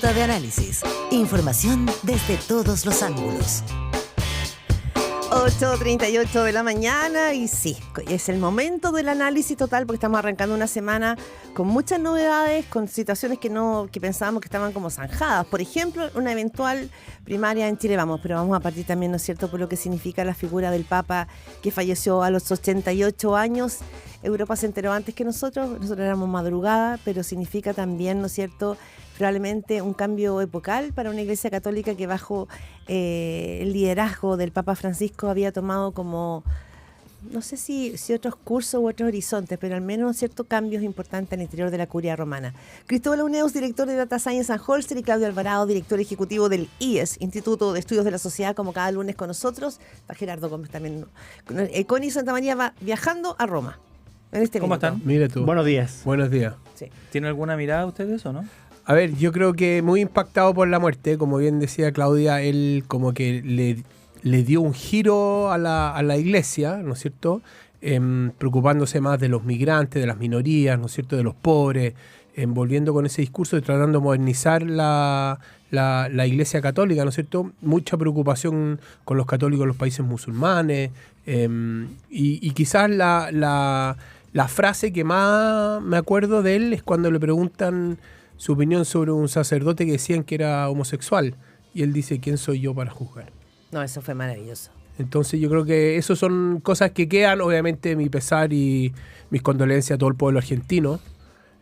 De análisis. Información desde todos los ángulos. 8:38 de la mañana y sí, es el momento del análisis total porque estamos arrancando una semana con muchas novedades, con situaciones que pensábamos que estaban como zanjadas. Por ejemplo, una eventual primaria en Chile Vamos, pero vamos a partir también, ¿no es cierto?, por lo que significa la figura del Papa que falleció a los 88 años. Europa se enteró antes que nosotros éramos madrugada, pero significa también, ¿no es cierto?, probablemente un cambio epocal para una iglesia católica que bajo el liderazgo del Papa Francisco había tomado como, no sé si otros cursos u otros horizontes, pero al menos ciertos cambios importantes al interior de la curia romana. Cristóbal Uneus, director de Data Science and Holster, y Claudio Alvarado, director ejecutivo del IES, Instituto de Estudios de la Sociedad, como cada lunes con nosotros. Está Gerardo Gómez también. Connie Santa María va viajando a Roma. ¿Cómo están? Mire tú. Buenos días. Buenos días. Sí. ¿Tienen alguna mirada ustedes o no? A ver, yo creo que muy impactado por la muerte, como bien decía Claudia, él como que le dio un giro a la iglesia, ¿no es cierto? Preocupándose más de los migrantes, de las minorías, ¿no es cierto?, de los pobres, volviendo con ese discurso y tratando de modernizar la iglesia católica, ¿no es cierto? Mucha preocupación con los católicos en los países musulmanes, y quizás la frase que más me acuerdo de él es cuando le preguntan su opinión sobre un sacerdote que decían que era homosexual. Y él dice, ¿quién soy yo para juzgar? No, eso fue maravilloso. Entonces yo creo que eso son cosas que quedan, obviamente mi pesar y mis condolencias a todo el pueblo argentino,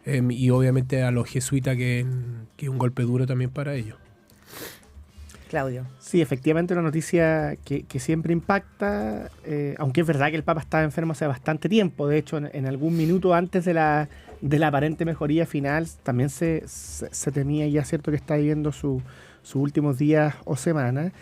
y obviamente a los jesuitas, que es un golpe duro también para ellos. Claudio. Sí, efectivamente una noticia que siempre impacta, aunque es verdad que el Papa estaba enfermo hace bastante tiempo. De hecho, en algún minuto antes de la aparente mejoría final, también se temía ya, cierto, que está viviendo sus últimos días o semanas.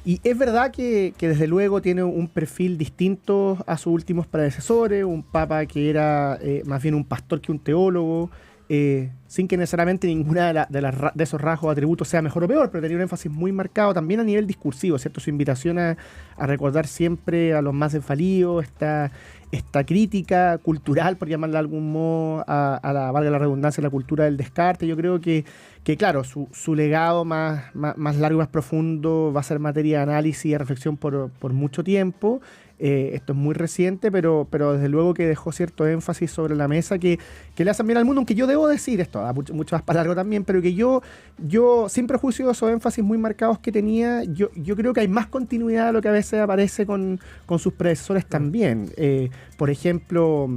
Y es verdad que desde luego tiene un perfil distinto a sus últimos predecesores, un Papa que era más bien un pastor que un teólogo, sin que necesariamente ninguna de esos rasgos o atributos sea mejor o peor, pero tenía un énfasis muy marcado también a nivel discursivo, ¿cierto? Su invitación a recordar siempre a los más desvalidos, esta crítica cultural, por llamarla de algún modo, a la, valga la redundancia, la cultura del descarte. Yo creo que claro, su legado más largo y más profundo va a ser materia de análisis y de reflexión por mucho tiempo. Esto es muy reciente, pero desde luego que dejó cierto énfasis sobre la mesa que le hacen bien al mundo, aunque yo debo decir esto, mucho más para largo también, pero que yo sin prejuicio de esos énfasis muy marcados que tenía, yo creo que hay más continuidad de lo que a veces aparece con sus predecesores también. Por ejemplo,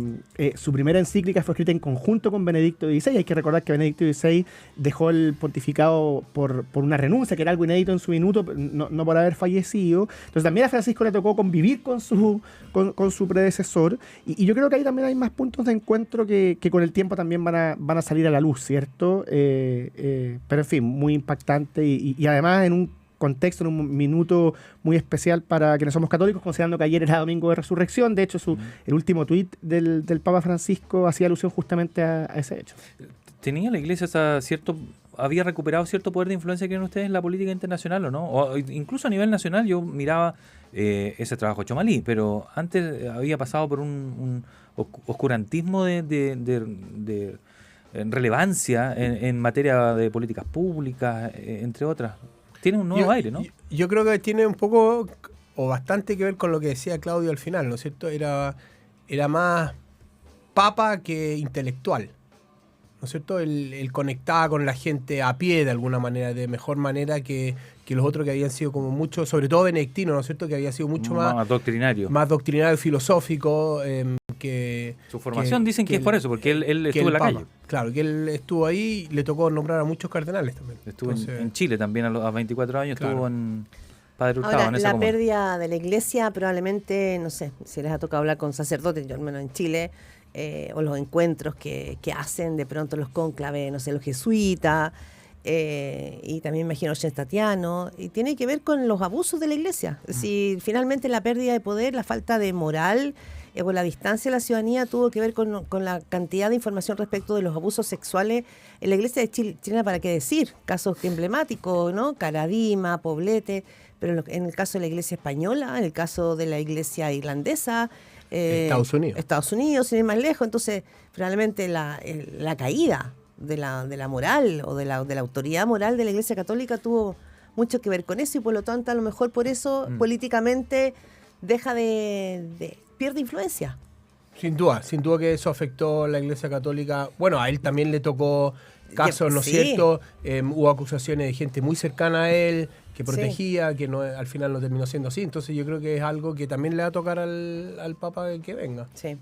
su primera encíclica fue escrita en conjunto con Benedicto XVI. Hay que recordar que Benedicto XVI dejó el pontificado por una renuncia, que era algo inédito en su minuto, no por haber fallecido. Entonces también a Francisco le tocó convivir con su predecesor, y yo creo que ahí también hay más puntos de encuentro que con el tiempo también van a salir a la luz, ¿cierto? Pero en fin, muy impactante y además en un contexto, en un minuto muy especial para quienes somos católicos, considerando que ayer era domingo de resurrección. De hecho, el último tuit del Papa Francisco hacía alusión justamente a ese hecho. ¿Tenía la Iglesia había recuperado cierto poder de influencia, creen ustedes, en la política internacional o no? O incluso a nivel nacional yo miraba ese trabajo Chomalí, pero antes había pasado por un oscurantismo de relevancia en materia de políticas públicas, entre otras. Tiene un nuevo aire, ¿no? Yo creo que tiene un poco o bastante que ver con lo que decía Claudio al final, ¿no es cierto? Era más papa que intelectual, ¿no es cierto? Él conectaba con la gente a pie de alguna manera, de mejor manera que los otros que habían sido como mucho, sobre todo benedictino, ¿no es cierto? Que había sido mucho más doctrinario. Más doctrinario, filosófico. Su formación dicen que es por eso, porque él estuvo en la calle. Claro, que él estuvo ahí y le tocó nombrar a muchos cardenales también. Estuvo en Chile también a 24 años, claro. Estuvo en Padre Hurtado. Ahora, en esa la comuna. pérdida de la iglesia probablemente, no sé, si les ha tocado hablar con sacerdotes, yo al menos en Chile, o los encuentros que hacen de pronto los cónclaves, no sé, los jesuitas, y también me imagino Tatiano, y tiene que ver con los abusos de la iglesia. Si finalmente la pérdida de poder, la falta de moral, o la distancia de la ciudadanía tuvo que ver con la cantidad de información respecto de los abusos sexuales en la iglesia de Chile, para qué decir, casos emblemáticos, ¿no? Caradima, Poblete, pero en el caso de la iglesia española, en el caso de la iglesia irlandesa, Estados Unidos, sin ir más lejos. Entonces, realmente la caída de la moral o de la autoridad moral de la Iglesia Católica tuvo mucho que ver con eso, y por lo tanto a lo mejor por eso políticamente deja pierde influencia. Sin duda que eso afectó a la Iglesia Católica. Bueno, a él también le tocó casos, ¿no es cierto? Hubo acusaciones de gente muy cercana a él, que protegía, que no, al final no terminó siendo así. Entonces yo creo que es algo que también le va a tocar al Papa que venga. Sí.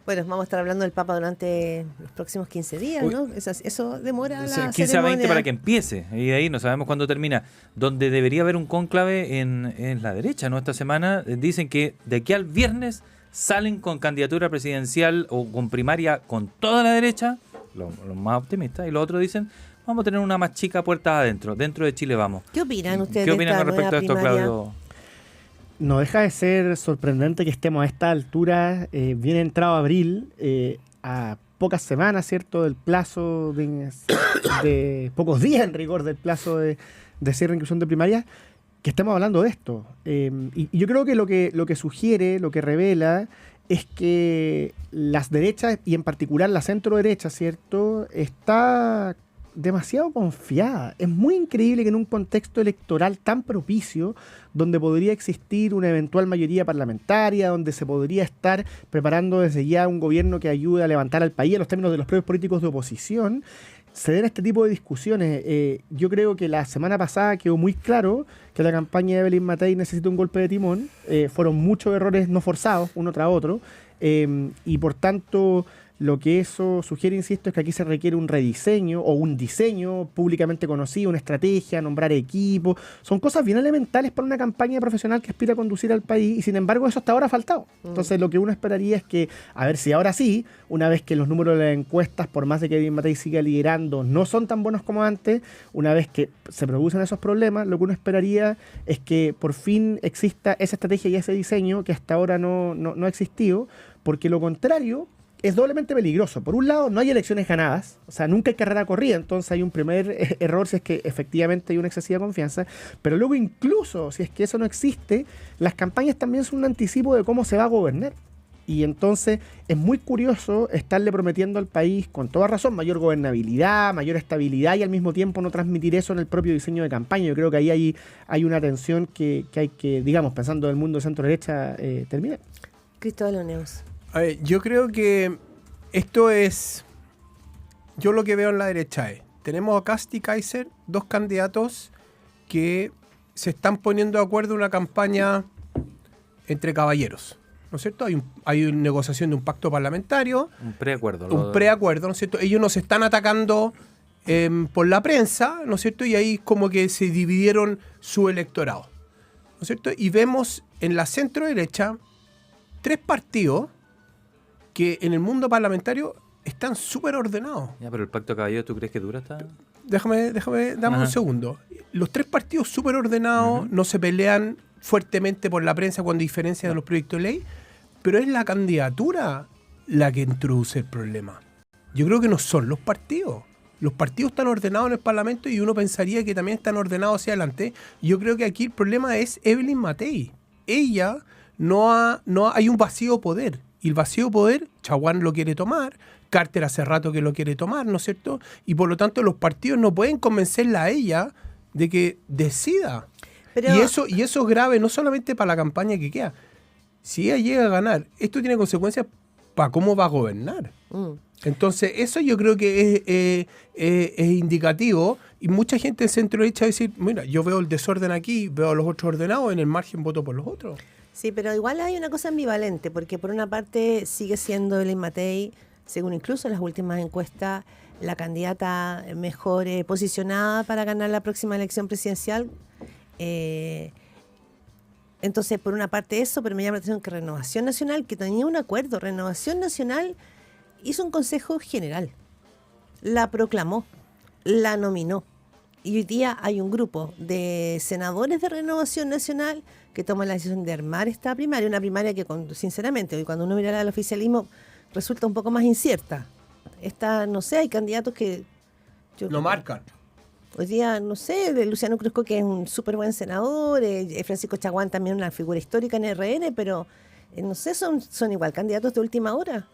Bueno, vamos a estar hablando del Papa durante los próximos 15 días, ¿no? Eso demora la 15 a ceremonia. 20 para que empiece, y de ahí no sabemos cuándo termina. Donde debería haber un cónclave en la derecha, ¿no? Esta semana dicen que de aquí al viernes salen con candidatura presidencial o con primaria con toda la derecha, los más optimistas, y los otros dicen, vamos a tener una más chica puertas adentro, dentro de Chile vamos. ¿Qué opinan ustedes ¿Qué de opinan esta con respecto a esto, nueva primaria? Claudio? No deja de ser sorprendente que estemos a esta altura, bien entrado abril, a pocas semanas, ¿cierto?, del plazo de pocos días en rigor del plazo de cierre de inclusión de primaria, que estemos hablando de esto. Y yo creo que lo que sugiere, lo que revela, es que las derechas, y en particular la centro derecha, ¿cierto?, está demasiado confiada. Es muy increíble que en un contexto electoral tan propicio, donde podría existir una eventual mayoría parlamentaria, donde se podría estar preparando desde ya un gobierno que ayude a levantar al país en los términos de los propios políticos de oposición, se den este tipo de discusiones. Yo creo que la semana pasada quedó muy claro que la campaña de Evelyn Matei necesita un golpe de timón. Fueron muchos errores no forzados, uno tras otro, y por tanto lo que eso sugiere, insisto, es que aquí se requiere un rediseño o un diseño públicamente conocido, una estrategia, nombrar equipos. Son cosas bien elementales para una campaña profesional que aspira a conducir al país, y sin embargo eso hasta ahora ha faltado. Entonces lo que uno esperaría es que, a ver si ahora sí, una vez que los números de las encuestas, por más de que Evelyn Matei siga liderando, no son tan buenos como antes, una vez que se producen esos problemas, lo que uno esperaría es que por fin exista esa estrategia y ese diseño que hasta ahora no ha existido, porque lo contrario es doblemente peligroso. Por un lado, no hay elecciones ganadas, o sea, nunca hay carrera corrida, entonces hay un primer error si es que efectivamente hay una excesiva confianza, pero luego incluso si es que eso no existe, las campañas también son un anticipo de cómo se va a gobernar. Y entonces es muy curioso estarle prometiendo al país, con toda razón, mayor gobernabilidad, mayor estabilidad, y al mismo tiempo no transmitir eso en el propio diseño de campaña. Yo creo que ahí hay una tensión que hay que, digamos, pensando en el mundo de centro-derecha, terminar. Cristóbal Oneus. A ver, yo creo que esto es... Yo lo que veo en la derecha es... Tenemos a Kast y Kaiser, dos candidatos que se están poniendo de acuerdo en una campaña entre caballeros, ¿no es cierto? Hay una negociación de un pacto parlamentario. Un preacuerdo. Un preacuerdo, ¿no es cierto? Ellos nos están atacando por la prensa, ¿no es cierto? Y ahí como que se dividieron su electorado, ¿no es cierto? Y vemos en la centro derecha 3 partidos que en el mundo parlamentario están súper ordenados. Ya, pero el pacto de caballeros, ¿tú crees que dura hasta...? Dame un segundo. Los 3 partidos súper ordenados, no se pelean fuertemente por la prensa cuando hay diferencias de los proyectos de ley, pero es la candidatura la que introduce el problema. Yo creo que no son los partidos. Los partidos están ordenados en el Parlamento y uno pensaría que también están ordenados hacia adelante. Yo creo que aquí el problema es Evelyn Matei. Ella hay un vacío de poder. Y el vacío de poder, Chaguán lo quiere tomar, Carter hace rato que lo quiere tomar, ¿no es cierto? Y por lo tanto los partidos no pueden convencerla a ella de que decida. Pero... Y eso es grave no solamente para la campaña que queda. Si ella llega a ganar, esto tiene consecuencias para cómo va a gobernar. Entonces eso yo creo que es indicativo, y mucha gente en centro derecha va a decir, mira, yo veo el desorden aquí, veo a los otros ordenados, en el margen voto por los otros. Sí, pero igual hay una cosa ambivalente, porque por una parte sigue siendo Evelyn Matei, según incluso las últimas encuestas, la candidata mejor posicionada para ganar la próxima elección presidencial. Entonces, por una parte eso, pero me llama la atención que Renovación Nacional, que tenía un acuerdo, Renovación Nacional hizo un consejo general, la proclamó, la nominó. Y hoy día hay un grupo de senadores de Renovación Nacional que toman la decisión de armar esta primaria, una primaria que, sinceramente, hoy cuando uno mira al oficialismo, resulta un poco más incierta. No sé, hay candidatos que... No marcan. Hoy día, no sé, de Luciano Cruzco, que es un súper buen senador, Francisco Chaguán también una figura histórica en RN, pero no sé, son igual candidatos de última hora.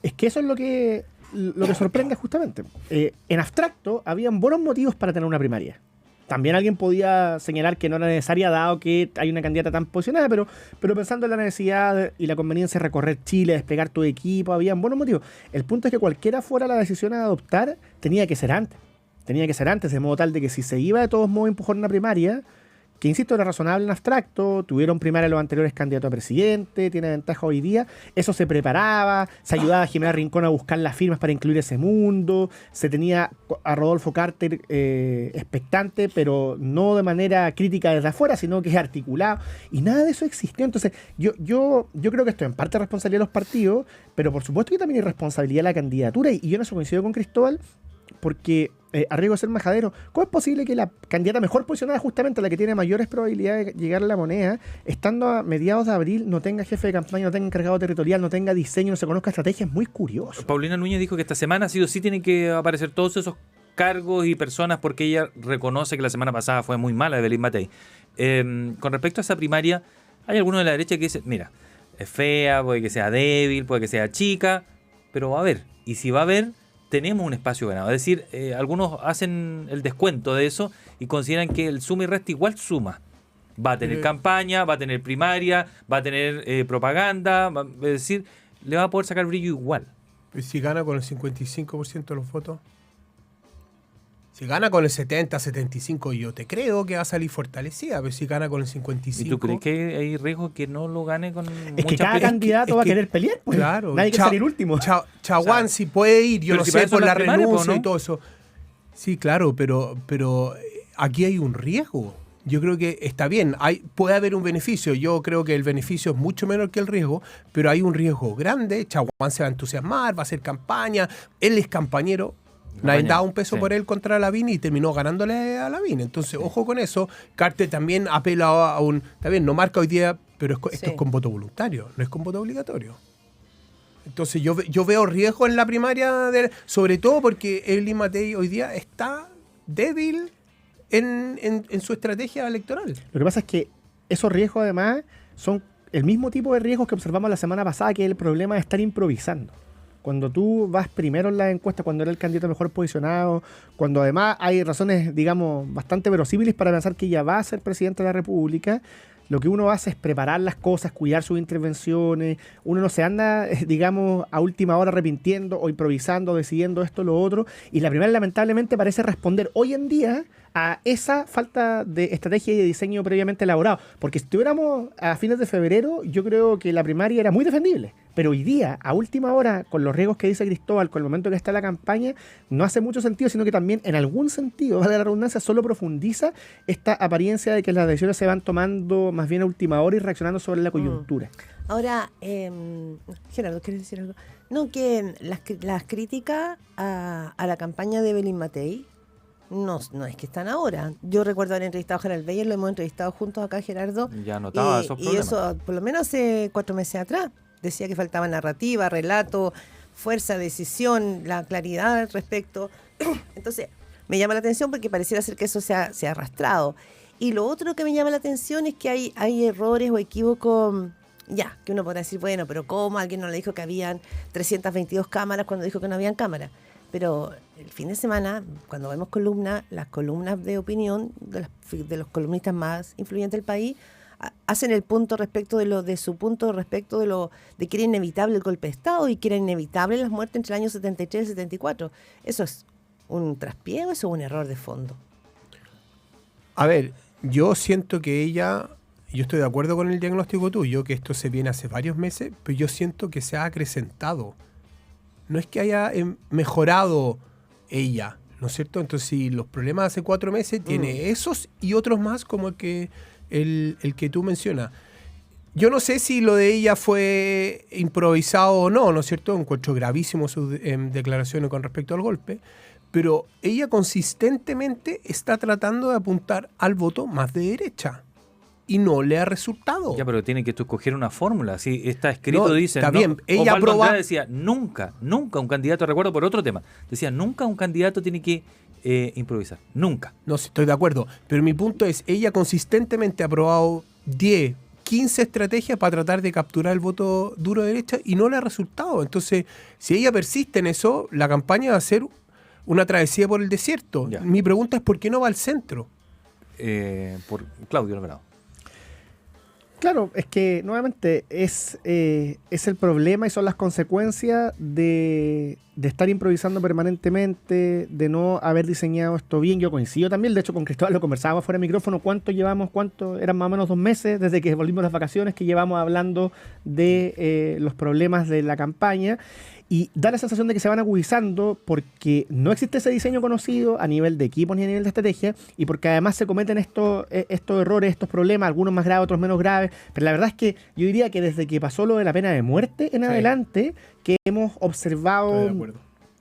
Es que eso es lo que lo que sorprende justamente. En abstracto, habían buenos motivos para tener una primaria. También alguien podía señalar que no era necesaria dado que hay una candidata tan posicionada, pero pensando en la necesidad y la conveniencia de recorrer Chile, desplegar tu equipo, habían buenos motivos. El punto es que cualquiera fuera la decisión a adoptar, tenía que ser antes. De modo tal de que si se iba de todos modos a empujar una primaria, que insisto, era razonable en abstracto, tuvieron primaria los anteriores candidatos a presidente, tiene ventaja hoy día, eso se preparaba, se ayudaba a Jimena Rincón a buscar las firmas para incluir ese mundo, se tenía a Rodolfo Carter expectante, pero no de manera crítica desde afuera, sino que es articulado, y nada de eso existió. Entonces, yo creo que esto en parte es responsabilidad de los partidos, pero por supuesto que también hay responsabilidad de la candidatura, y yo en eso coincido con Cristóbal, porque a riesgo de ser majadero, ¿cómo es posible que la candidata mejor posicionada, justamente la que tiene mayores probabilidades de llegar a la moneda, estando a mediados de abril, no tenga jefe de campaña, no tenga encargado territorial, no tenga diseño, no se conozca estrategia? Es muy curioso. Paulina Núñez dijo que esta semana sí o sí tienen que aparecer todos esos cargos y personas porque ella reconoce que la semana pasada fue muy mala de Belín Matei. Con respecto a esa primaria, hay algunos de la derecha que dicen, mira, es fea, puede que sea débil, puede que sea chica, pero va a haber. Y si va a haber, tenemos un espacio ganado. Es decir, algunos hacen el descuento de eso y consideran que el suma y resta igual suma. Va a tener campaña, va a tener primaria, va a tener propaganda, es decir, le va a poder sacar brillo igual. Si gana con el 55% de los votos, si gana con el 70, 75, yo te creo que va a salir fortalecida, pero si gana con el 55... ¿Y tú crees que hay riesgo que no lo gane con es que cada candidato va a querer pelear, pues. Claro. Nadie quiere salir último. Chaguán, si puede ir, yo no si sé, por la primarias, renuncia ¿no? y todo eso. Sí, claro, pero aquí hay un riesgo. Yo creo que está bien, puede haber un beneficio. Yo creo que el beneficio es mucho menor que el riesgo, pero hay un riesgo grande. Chaguán se va a entusiasmar, va a hacer campaña, él es campañero. Nadie daba un peso por él contra Lavín y terminó ganándole a Lavín. Entonces, ojo con eso. Carter también apela a un... Está bien, no marca hoy día, pero esto es con voto voluntario, no es con voto obligatorio. Entonces, yo veo riesgo en la primaria, sobre todo porque Belín Matei hoy día está débil en su estrategia electoral. Lo que pasa es que esos riesgos, además, son el mismo tipo de riesgos que observamos la semana pasada, que es el problema de estar improvisando. Cuando tú vas primero en la encuesta, cuando era el candidato mejor posicionado, cuando además hay razones, digamos, bastante verosímiles para pensar que ella va a ser presidenta de la República, lo que uno hace es preparar las cosas, cuidar sus intervenciones. Uno no se anda, digamos, a última hora arrepintiendo o improvisando, decidiendo esto o lo otro. Y la primera, lamentablemente, parece responder hoy en día a esa falta de estrategia y de diseño previamente elaborado. Porque si estuviéramos a fines de febrero, yo creo que la primaria era muy defendible. Pero hoy día, a última hora, con los riesgos que dice Cristóbal, con el momento que está la campaña, no hace mucho sentido, sino que también, en algún sentido, vale la redundancia, solo profundiza esta apariencia de que las decisiones se van tomando más bien a última hora y reaccionando sobre la coyuntura. Ahora, Gerardo, ¿quieres decir algo? No, que las críticas a la campaña de Belín Matei no es que están ahora. Yo recuerdo haber entrevistado a Gerald Beyer, lo hemos entrevistado juntos acá, Gerardo. Ya notaba esos problemas. Y eso, por lo menos hace 4 meses atrás, decía que faltaba narrativa, relato, fuerza, decisión, la claridad al respecto. Entonces, me llama la atención porque pareciera ser que eso se ha arrastrado. Y lo otro que me llama la atención es que hay errores o equívocos, que uno podrá decir, bueno, pero ¿cómo? Alguien no le dijo que habían 322 cámaras cuando dijo que no habían cámaras. Pero el fin de semana, cuando vemos las columnas de opinión de los columnistas más influyentes del país, hacen el punto respecto de su punto respecto de que era inevitable el golpe de Estado y que era inevitable las muertes entre el año 73 y el 74. ¿Eso es un traspié o eso es un error de fondo? A ver, yo siento que yo estoy de acuerdo con el diagnóstico tuyo, que esto se viene hace varios meses, pero yo siento que se ha acrecentado. No es que haya mejorado ella, ¿no es cierto? Entonces, si los problemas hace 4 meses, tiene esos y otros más como el que tú mencionas. Yo no sé si lo de ella fue improvisado o no, ¿no es cierto? Encuentro gravísimo sus declaraciones con respecto al golpe, pero ella consistentemente está tratando de apuntar al voto más de derecha. Y no le ha resultado. Ya, pero tiene que tú escoger una fórmula. Si está escrito, no, dice... Está bien, ella Andrade decía, nunca un candidato, recuerdo por otro tema, decía, nunca un candidato tiene que improvisar. Nunca. No, estoy de acuerdo. Pero mi punto es, ella consistentemente ha aprobado 10, 15 estrategias para tratar de capturar el voto duro de derecha y no le ha resultado. Entonces, si ella persiste en eso, la campaña va a ser una travesía por el desierto. Ya. Mi pregunta es ¿por qué no va al centro? Por Claudio Alvarado. Claro, es que nuevamente es el problema y son las consecuencias de estar improvisando permanentemente, de no haber diseñado esto bien. Yo coincido también, de hecho con Cristóbal lo conversábamos fuera de micrófono, cuánto eran más o menos 2 meses desde que volvimos las vacaciones que llevamos hablando de los problemas de la campaña. Y da la sensación de que se van agudizando porque no existe ese diseño conocido a nivel de equipos ni a nivel de estrategia y porque además se cometen estos errores, estos problemas, algunos más graves, otros menos graves. Pero la verdad es que yo diría que desde que pasó lo de la pena de muerte en adelante, que hemos observado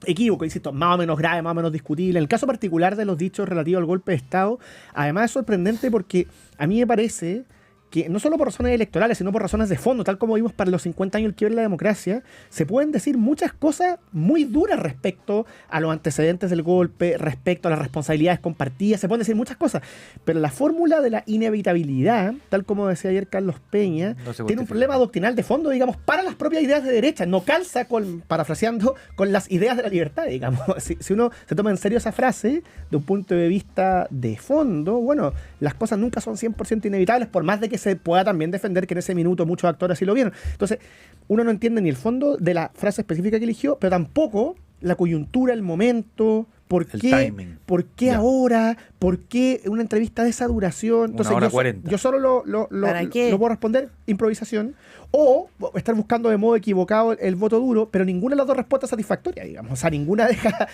equívoco, insisto, más o menos grave, más o menos discutible. En el caso particular de los dichos relativos al golpe de Estado, además es sorprendente porque a mí me parece que no solo por razones electorales, sino por razones de fondo, tal como vimos para los 50 años del quiebre de la democracia, se pueden decir muchas cosas muy duras respecto a los antecedentes del golpe, respecto a las responsabilidades compartidas, se pueden decir muchas cosas, pero la fórmula de la inevitabilidad, tal como decía ayer Carlos Peña, tiene un problema doctrinal de fondo, digamos, para las propias ideas de derecha, no calza, parafraseando, con las ideas de la libertad, digamos. Si uno se toma en serio esa frase, de un punto de vista de fondo, bueno, las cosas nunca son 100% inevitables, por más de que se pueda también defender que en ese minuto muchos actores así lo vieron. Entonces, uno no entiende ni el fondo de la frase específica que eligió, pero tampoco la coyuntura, el momento, por qué ahora, por qué una entrevista de esa duración. Entonces, 1:40. yo solo lo puedo responder, improvisación, o estar buscando de modo equivocado el voto duro, pero ninguna de las dos respuestas es satisfactoria, digamos. O sea, ninguna deja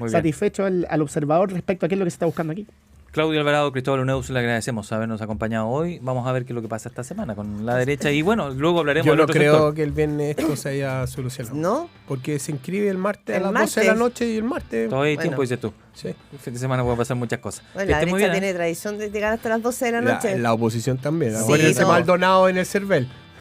satisfecho al observador respecto a qué es lo que se está buscando aquí. Claudio Alvarado, Cristóbal Uneus, le agradecemos habernos acompañado hoy. Vamos a ver qué es lo que pasa esta semana con la derecha y bueno, luego hablaremos del otro sector. Yo no creo sector. que el viernes esto se haya solucionado. ¿No? Porque se inscribe el martes a las 12 de la noche y el martes... Todavía hay tiempo, dices tú. Sí. El fin de semana puede pasar muchas cosas. Bueno, la derecha tiene tradición de llegar hasta las 12 de la noche. La oposición también. Sí, Acuérdense no. Maldonado en el CERVEL.